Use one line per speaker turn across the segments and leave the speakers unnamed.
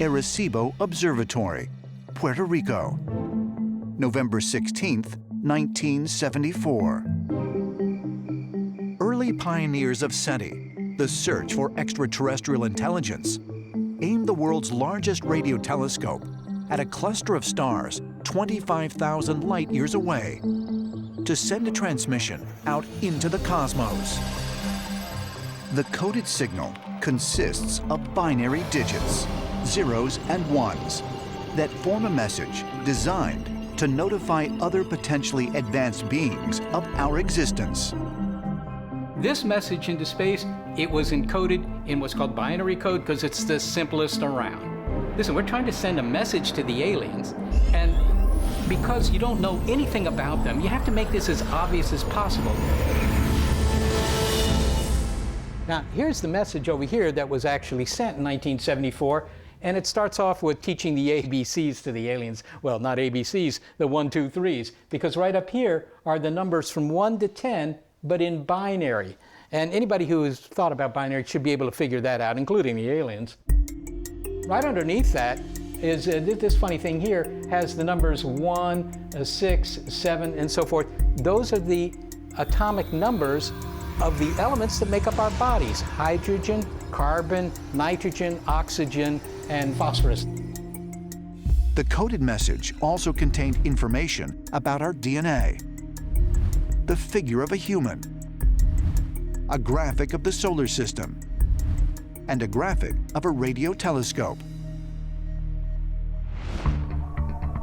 Arecibo Observatory, Puerto Rico. November 16, 1974. Early pioneers of SETI, the search for extraterrestrial intelligence, aimed the world's largest radio telescope at a cluster of stars 25,000 light-years away to send a transmission out into the cosmos. The coded signal consists of binary digits, zeros and ones, that form a message designed to notify other potentially advanced beings of our existence.
This message into space, it was encoded in what's called binary code because it's the simplest around. Listen, we're trying to send a message to the aliens, and because you don't know anything about them, you have to make this as obvious as possible. Now, here's the message over here that was actually sent in 1974, and it starts off with teaching the ABCs to the aliens. Well, not ABCs, the 1, 2, 3s, because right up here are the numbers from 1 to 10, but in binary. And anybody who has thought about binary should be able to figure that out, including the aliens. Right underneath that is this funny thing here, has the numbers 1, 6, 7, and so forth. Those are the atomic numbers of the elements that make up our bodies: hydrogen, carbon, nitrogen, oxygen, and phosphorus.
The coded message also contained information about our DNA, the figure of a human, a graphic of the solar system, and a graphic of a radio telescope.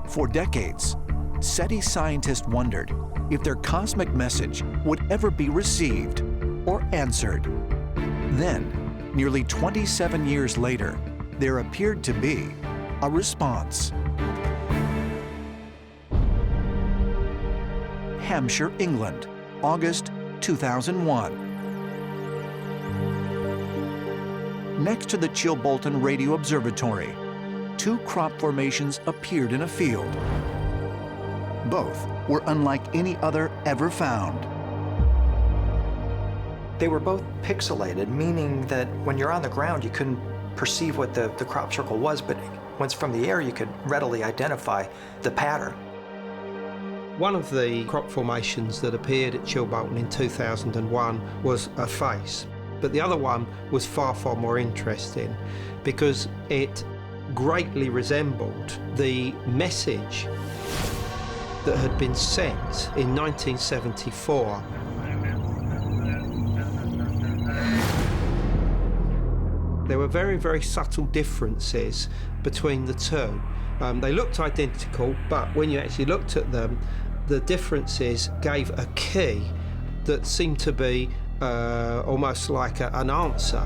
For decades, SETI scientists wondered if their cosmic message would ever be received or answered. Then, nearly 27 years later, there appeared to be a response. Hampshire, England, August 2001. Next to the Chilbolton Radio Observatory, 2 crop formations appeared in a field. Both were unlike any other ever found.
They were both pixelated, meaning that when you're on the ground, you couldn't perceive what the crop circle was, but once from the air, you could readily identify the pattern.
One of the crop formations that appeared at Chilbolton in 2001 was a face, but the other one was far, far more interesting because it greatly resembled the message that had been sent in 1974. There were very, very subtle differences between the two. They looked identical, but when you actually looked at them, the differences gave a key that seemed to be almost like an answer.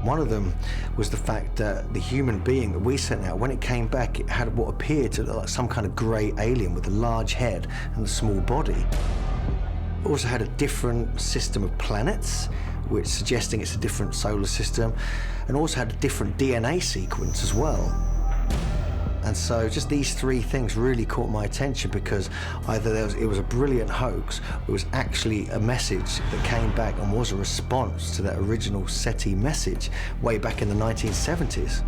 One of them was the fact that the human being that we sent out, when it came back, it had what appeared to look like some kind of grey alien with a large head and a small body. It also had a different system of planets, which suggesting it's a different solar system, and also had a different DNA sequence as well. And so just these 3 things really caught my attention because either it was a brilliant hoax, or it was actually a message that came back and was a response to that original SETI message way back in the 1970s.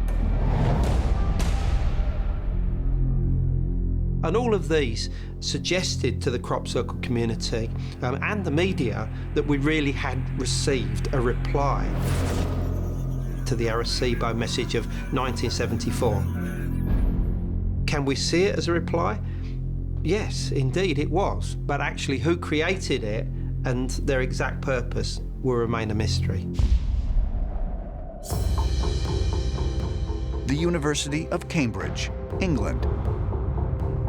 And all of these suggested to the crop circle community and the media that we really had received a reply to the Arecibo message of 1974. Can we see it as a reply? Yes, indeed it was. But actually who created it and their exact purpose will remain a mystery.
The University of Cambridge, England.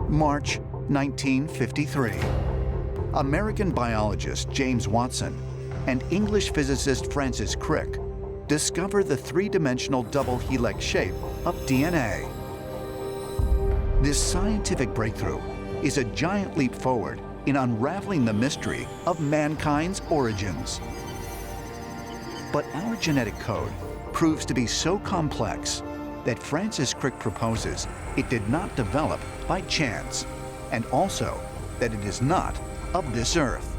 March 1953. American biologist James Watson and English physicist Francis Crick discover the 3-dimensional double helix shape of DNA. This scientific breakthrough is a giant leap forward in unraveling the mystery of mankind's origins. But our genetic code proves to be so complex that Francis Crick proposes it did not develop by chance, and also that it is not of this earth.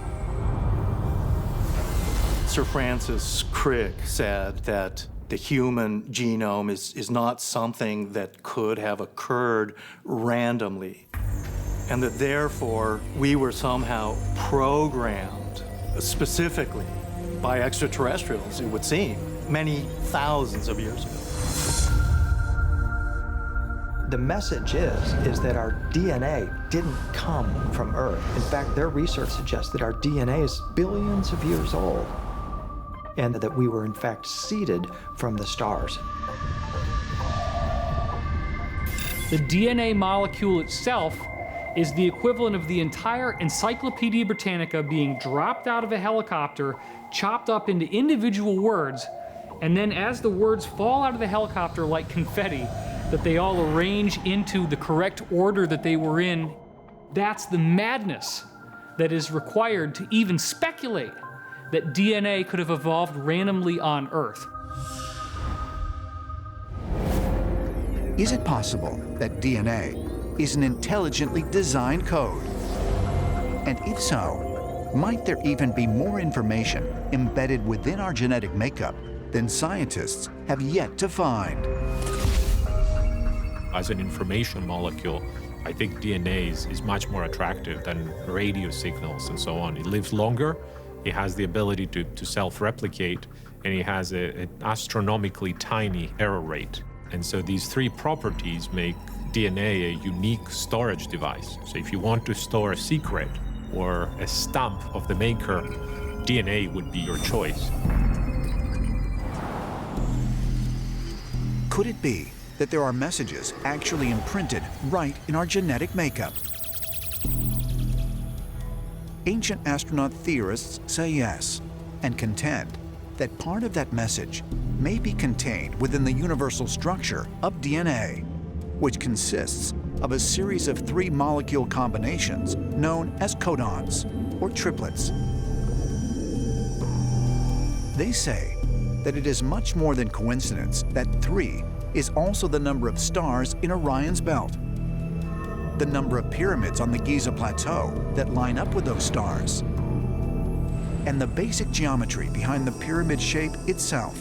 Sir Francis Crick said that the human genome is not something that could have occurred randomly, and that therefore we were somehow programmed specifically by extraterrestrials, it would seem, many thousands of years ago.
The message is that our DNA didn't come from Earth. In fact, their research suggests that our DNA is billions of years old, and that we were in fact seeded from the stars.
The DNA molecule itself is the equivalent of the entire Encyclopedia Britannica being dropped out of a helicopter, chopped up into individual words, and then as the words fall out of the helicopter like confetti, that they all arrange into the correct order that they were in. That's the madness that is required to even speculate that DNA could have evolved randomly on Earth.
Is it possible that DNA is an intelligently designed code? And if so, might there even be more information embedded within our genetic makeup than scientists have yet to find?
As an information molecule, I think DNA is much more attractive than radio signals and so on. It lives longer, it has the ability to self-replicate, and it has an astronomically tiny error rate. And so these three properties make DNA a unique storage device. So if you want to store a secret or a stamp of the maker, DNA would be your choice.
Could it be that there are messages actually imprinted right in our genetic makeup? Ancient astronaut theorists say yes, and contend that part of that message may be contained within the universal structure of DNA, which consists of a series of 3 molecule combinations known as codons, or triplets. They say that it is much more than coincidence that 3 is also the number of stars in Orion's belt, the number of pyramids on the Giza Plateau that line up with those stars, and the basic geometry behind the pyramid shape itself.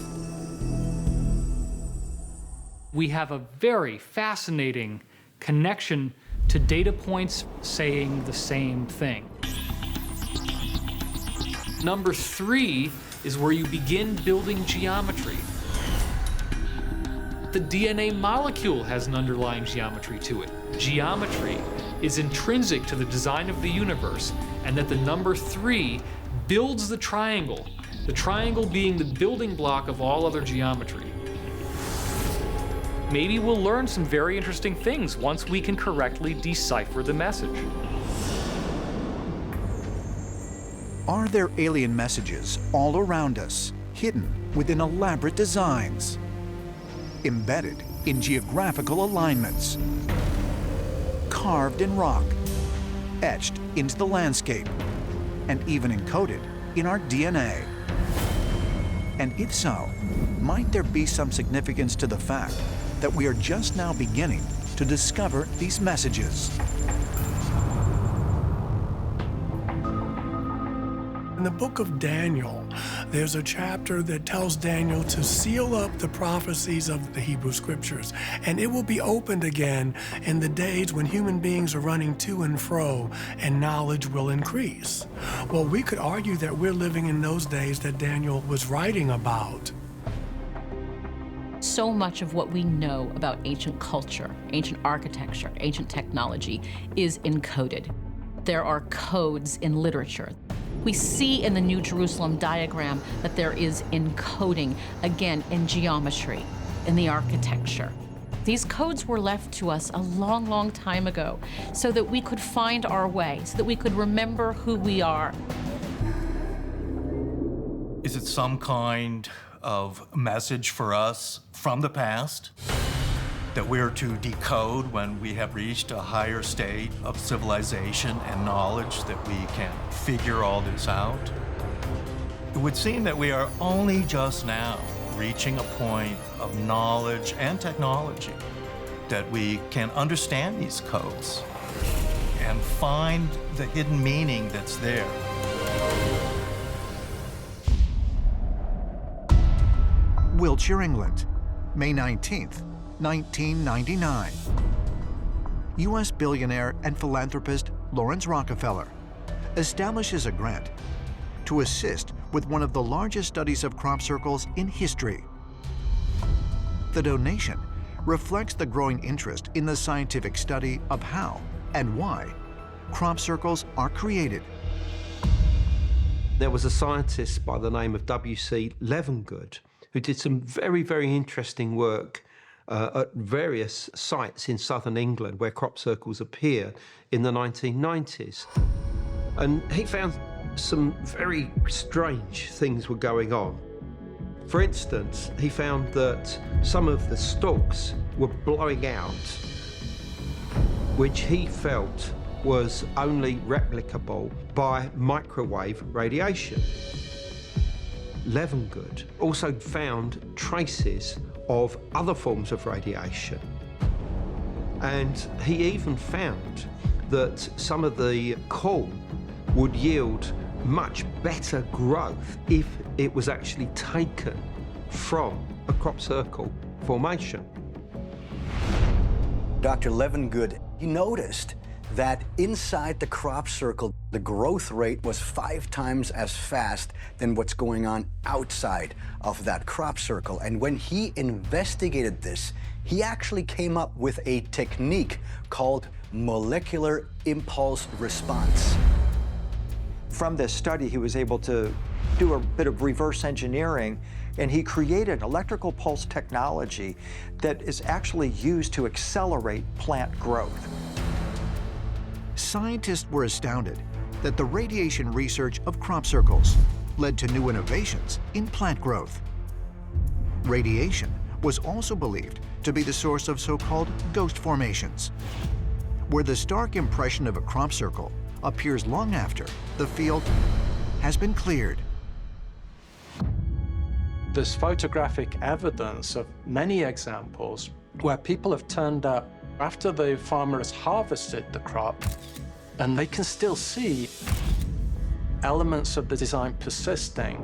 We have a very fascinating connection to data points saying the same thing. Number 3 is where you begin building geometry. The DNA molecule has an underlying geometry to it. Geometry is intrinsic to the design of the universe, and that the number 3 builds the triangle being the building block of all other geometry. Maybe we'll learn some very interesting things once we can correctly decipher the message.
Are there alien messages all around us, hidden within elaborate designs, embedded in geographical alignments, carved in rock, etched into the landscape, and even encoded in our DNA? And if so, might there be some significance to the fact that we are just now beginning to discover these messages?
In the book of Daniel, there's a chapter that tells Daniel to seal up the prophecies of the Hebrew Scriptures, and it will be opened again in the days when human beings are running to and fro, and knowledge will increase. Well, we could argue that we're living in those days that Daniel was writing about.
So much of what we know about ancient culture, ancient architecture, ancient technology is encoded. There are codes in literature. We see in the New Jerusalem diagram that there is encoding, again, in geometry, in the architecture. These codes were left to us a long, long time ago so that we could find our way, so that we could remember who we are.
Is it some kind of message for us from the past that we're to decode when we have reached a higher state of civilization and knowledge, that we can figure all this out? It would seem that we are only just now reaching a point of knowledge and technology that we can understand these codes and find the hidden meaning that's there.
Wiltshire, England, May 19th, 1999. U.S. billionaire and philanthropist Lawrence Rockefeller establishes a grant to assist with one of the largest studies of crop circles in history. The donation reflects the growing interest in the scientific study of how and why crop circles are created.
There was a scientist by the name of W.C. Levengood who did some very, very interesting work at various sites in southern England where crop circles appear in the 1990s. And he found some very strange things were going on. For instance, he found that some of the stalks were blowing out, which he felt was only replicable by microwave radiation. Levengood also found traces of other forms of radiation. And he even found that some of the corn would yield much better growth if it was actually taken from a crop circle formation.
Dr. Levengood, he noticed that inside the crop circle, the growth rate was 5 times as fast than what's going on outside of that crop circle. And when he investigated this, he actually came up with a technique called molecular impulse response.
From this study, he was able to do a bit of reverse engineering, and he created electrical pulse technology that is actually used to accelerate plant growth.
Scientists were astounded that the radiation research of crop circles led to new innovations in plant growth. Radiation was also believed to be the source of so-called ghost formations, where the stark impression of a crop circle appears long after the field has been cleared.
There's photographic evidence of many examples where people have turned up after the farmer has harvested the crop, and they can still see elements of the design persisting.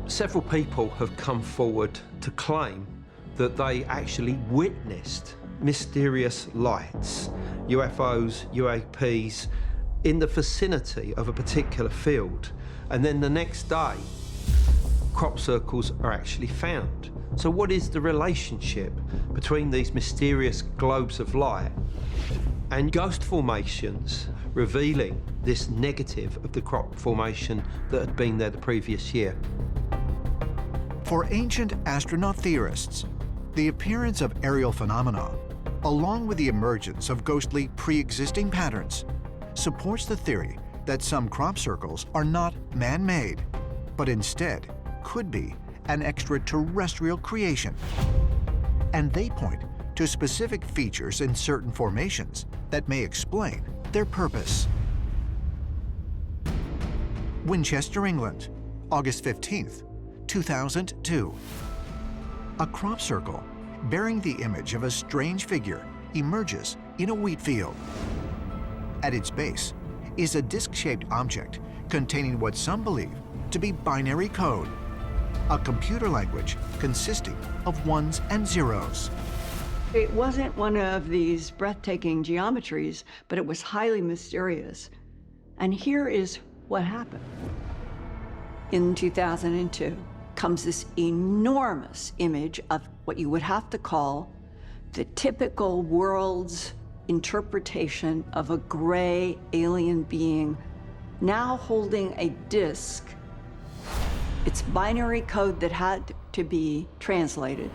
Several people have come forward to claim that they actually witnessed mysterious lights, UFOs, UAPs, in the vicinity of a particular field, and then the next day, crop circles are actually found. So what is the relationship between these mysterious globes of light and ghost formations revealing this negative of the crop formation that had been there the previous year?
For ancient astronaut theorists, the appearance of aerial phenomena, along with the emergence of ghostly pre-existing patterns, supports the theory that some crop circles are not man-made, but instead could be an extraterrestrial creation. And they point to specific features in certain formations that may explain their purpose. Winchester, England, August 15th, 2002. A crop circle bearing the image of a strange figure emerges in a wheat field. At its base is a disc-shaped object containing what some believe to be binary code, a computer language consisting of ones and zeros.
It wasn't one of these breathtaking geometries, but it was highly mysterious. And here is what happened. In 2002 comes this enormous image of what you would have to call the typical world's interpretation of a gray alien being now holding a disk. It's binary code that had to be translated.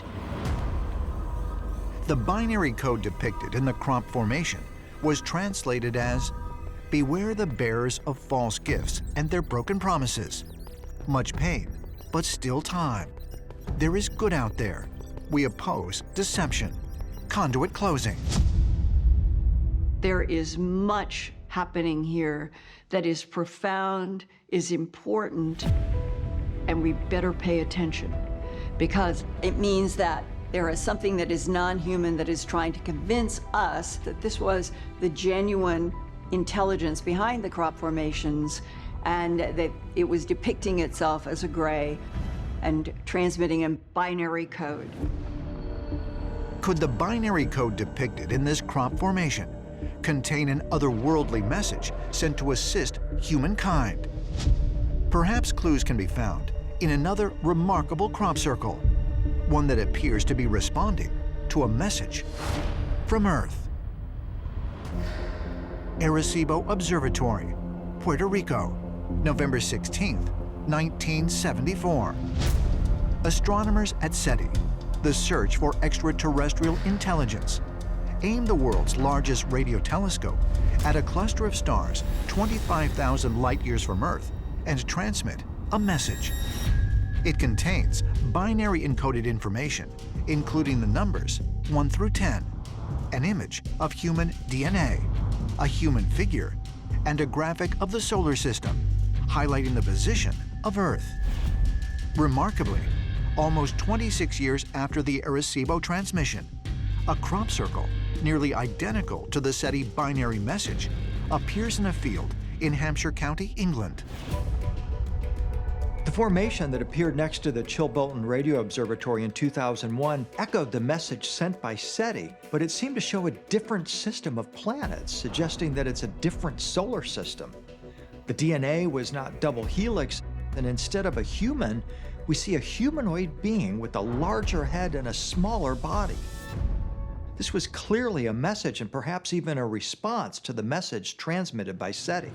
The binary code depicted in the crop formation was translated as, "Beware the bearers of false gifts and their broken promises. Much pain, but still time. There is good out there. We oppose deception. Conduit closing."
There is much happening here that is profound, is important, and we better pay attention, because it means that there is something that is non-human that is trying to convince us that this was the genuine intelligence behind the crop formations and that it was depicting itself as a gray. and transmitting a binary code.
Could the binary code depicted in this crop formation contain an otherworldly message sent to assist humankind? Perhaps clues can be found in another remarkable crop circle, one that appears to be responding to a message from Earth. Arecibo Observatory, Puerto Rico, November 16, 1974. Astronomers at SETI, the search for extraterrestrial intelligence, aim the world's largest radio telescope at a cluster of stars 25,000 light-years from Earth and transmit a message. It contains binary encoded information, including the numbers 1 through 10, an image of human DNA, a human figure, and a graphic of the solar system, highlighting the position of Earth. Remarkably, almost 26 years after the Arecibo transmission, a crop circle nearly identical to the SETI binary message appears in a field in Hampshire County, England.
The formation that appeared next to the Chilbolton Radio Observatory in 2001 echoed the message sent by SETI, but it seemed to show a different system of planets, suggesting that it's a different solar system. The DNA was not double helix, and instead of a human, we see a humanoid being with a larger head and a smaller body. This was clearly a message and perhaps even a response to the message transmitted by SETI.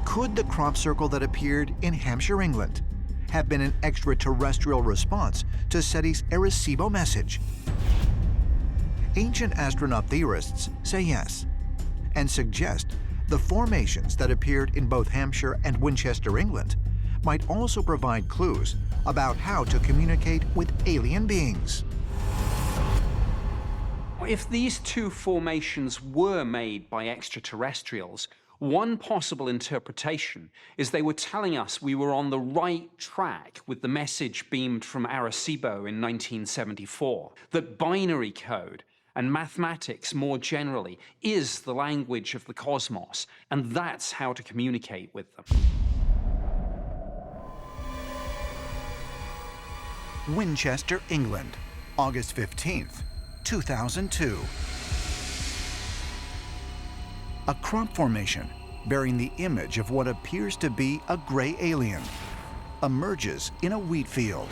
Could the crop circle that appeared in Hampshire, England, have been an extraterrestrial response to SETI's Arecibo message? Ancient astronaut theorists say yes, and suggest the formations that appeared in both Hampshire and Winchester, England, might also provide clues about how to communicate with alien beings.
If these two formations were made by extraterrestrials, one possible interpretation is they were telling us we were on the right track with the message beamed from Arecibo in 1974, that binary code and mathematics more generally is the language of the cosmos, and that's how to communicate with them.
Winchester, England, August 15th, 2002. A crop formation bearing the image of what appears to be a gray alien emerges in a wheat field.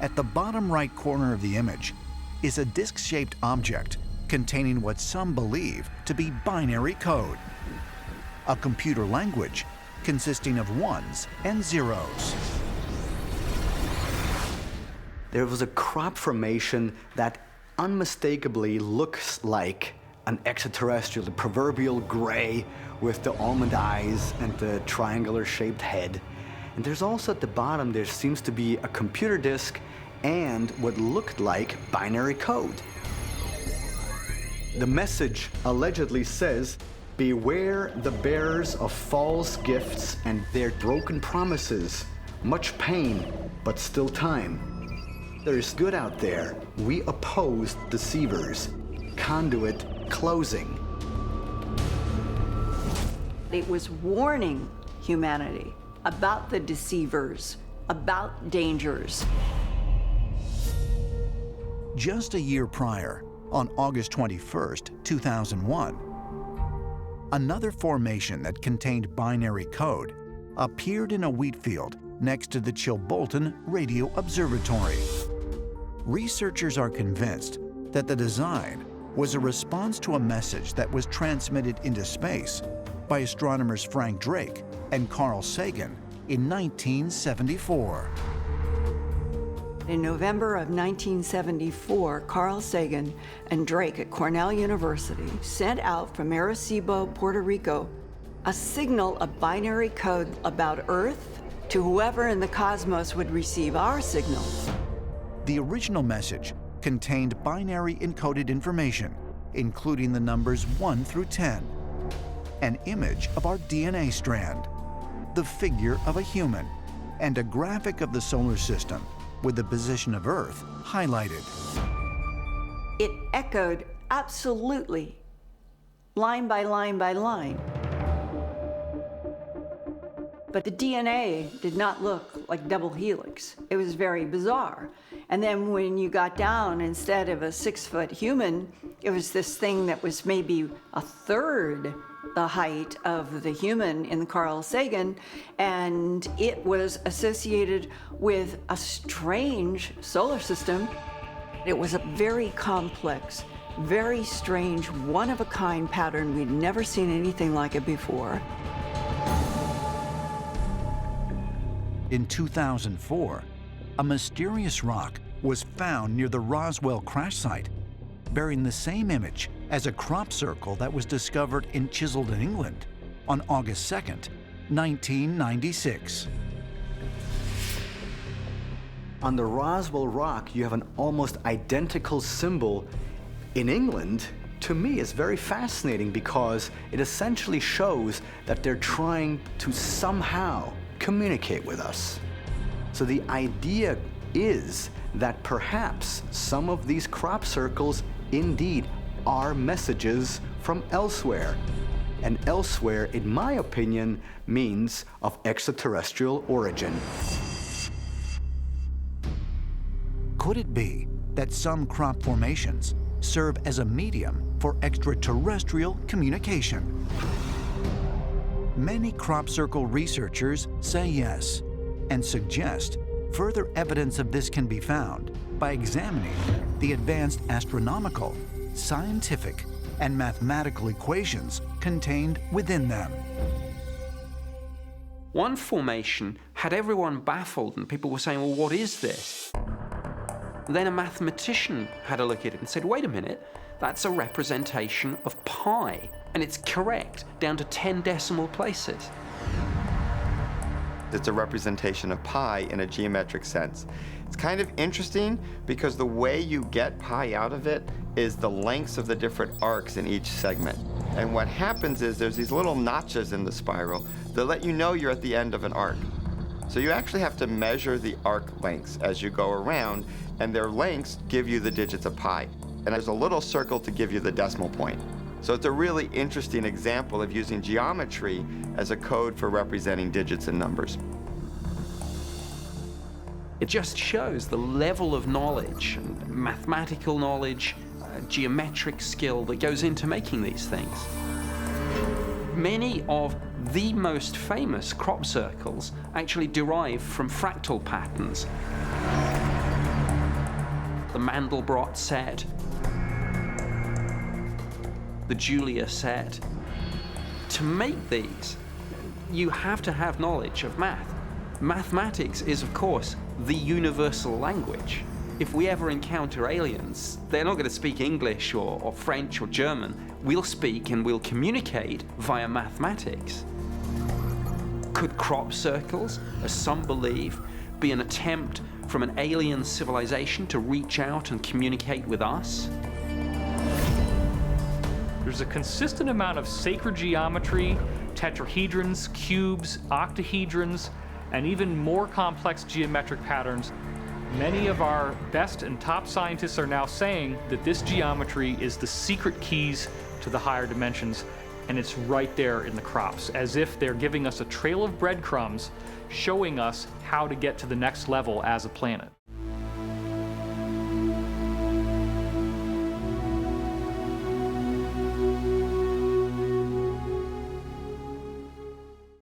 At the bottom right corner of the image is a disc-shaped object containing what some believe to be binary code, a computer language consisting of ones and zeros.
There was a crop formation that unmistakably looks like an extraterrestrial, the proverbial gray with the almond eyes and the triangular-shaped head. And there's also at the bottom, there seems to be a computer disk and what looked like binary code. The message allegedly says, "Beware the bearers of false gifts and their broken promises. Much pain, but still time. There is good out there. We oppose deceivers. Conduit closing."
It was warning humanity about the deceivers, about dangers.
Just a year prior, on August 21st, 2001, another formation that contained binary code appeared in a wheat field next to the Chilbolton Radio Observatory. Researchers are convinced that the design was a response to a message that was transmitted into space by astronomers Frank Drake and Carl Sagan in 1974.
In November of 1974, Carl Sagan and Drake at Cornell University sent out from Arecibo, Puerto Rico, a signal of binary code about Earth to whoever in the cosmos would receive our signal.
The original message contained binary encoded information, including the numbers 1 through 10, an image of our DNA strand, the figure of a human, and a graphic of the solar system with the position of Earth highlighted.
It echoed absolutely, line by line by line. But the DNA did not look like double helix. It was very bizarre. And then when you got down, instead of a 6-foot human, it was this thing that was maybe a third the height of the human in Carl Sagan, and it was associated with a strange solar system. It was a very complex, very strange, one-of-a-kind pattern. We'd never seen anything like it before.
In 2004, a mysterious rock was found near the Roswell crash site, bearing the same image as a crop circle that was discovered in Chiselden, England, on August 2nd, 1996.
On the Roswell rock, you have an almost identical symbol in England. To me, it's very fascinating because it essentially shows that they're trying to somehow communicate with us. So the idea is that perhaps some of these crop circles indeed are messages from elsewhere. And elsewhere, in my opinion, means of extraterrestrial origin.
Could it be that some crop formations serve as a medium for extraterrestrial communication? Many crop circle researchers say yes, and suggest further evidence of this can be found by examining the advanced astronomical, scientific, and mathematical equations contained within them.
One formation had everyone baffled, and people were saying, well, what is this? Then a mathematician had a look at it and said, wait a minute, that's a representation of pi, and it's correct down to 10 decimal places.
It's a representation of pi in a geometric sense. It's kind of interesting because the way you get pi out of it is the lengths of the different arcs in each segment. And what happens is there's these little notches in the spiral that let you know you're at the end of an arc. So you actually have to measure the arc lengths as you go around, and their lengths give you the digits of pi. And there's a little circle to give you the decimal point. So it's a really interesting example of using geometry as a code for representing digits and numbers.
It just shows the level of knowledge, mathematical knowledge, geometric skill that goes into making these things. Many of the most famous crop circles actually derive from fractal patterns. The Mandelbrot set, the Julia set. To make these, you have to have knowledge of math. Mathematics is, of course, the universal language. If we ever encounter aliens, they're not going to speak English or French or German. We'll speak and we'll communicate via mathematics. Could crop circles, as some believe, be an attempt from an alien civilization to reach out and communicate with us?
There's a consistent amount of sacred geometry, tetrahedrons, cubes, octahedrons, and even more complex geometric patterns. Many of our best and top scientists are now saying that this geometry is the secret keys to the higher dimensions, and it's right there in the crops, as if they're giving us a trail of breadcrumbs, showing us how to get to the next level as a planet.